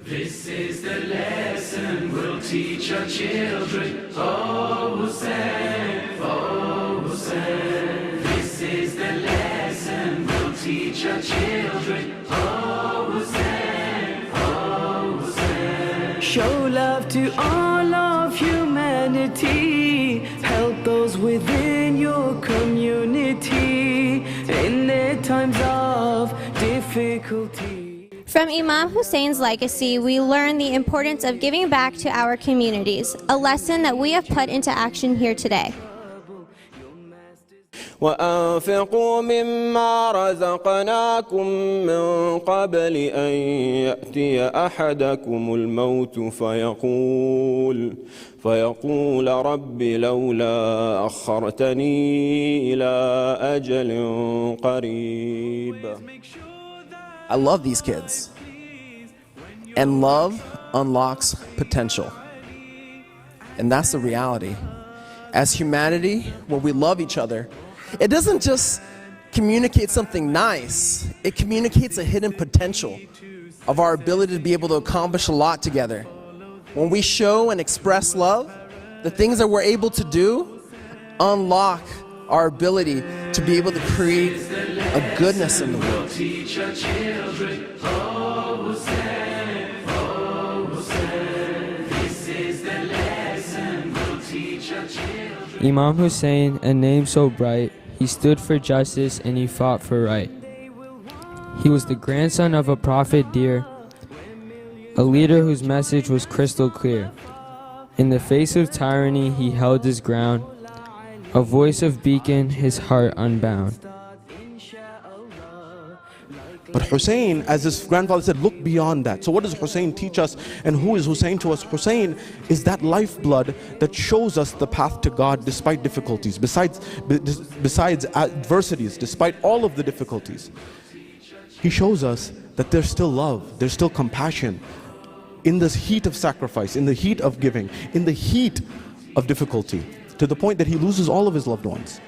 This is the lesson we'll teach our children. Oh Hussain, oh Hussain. This is the lesson we'll teach our children. Oh Hussain, oh Hussain. Show love to all of humanity. Help those within your community in their times of difficulty. From Imam Hussein's legacy, we learn the importance of giving back to our communities, a lesson that we have put into action here today. وأنفقوا مما رزقناكم من قبل أن يأتي أحدكم الموت فيقول رب لولا أخرتني إلى أجل قريب. I love these kids. And love unlocks potential. And that's the reality. As humanity, when we love each other, it doesn't just communicate something nice, it communicates a hidden potential of our ability to be able to accomplish a lot together. When we show and express love, the things that we're able to do unlock our ability to be able to create a goodness in the world. Imam Hussain, a name so bright, he stood for justice and he fought for right. He was the grandson of a prophet dear, a leader whose message was crystal clear. In the face of tyranny, he held his ground, a voice of beacon, his heart unbound. But Hussain, as his grandfather said, look beyond that. So what does Hussain teach us, and who is Hussain to us? Hussain is that lifeblood that shows us the path to God despite difficulties, besides adversities, despite all of the difficulties. He shows us that there's still love, there's still compassion in this heat of sacrifice, in the heat of giving, in the heat of difficulty, to the point that he loses all of his loved ones.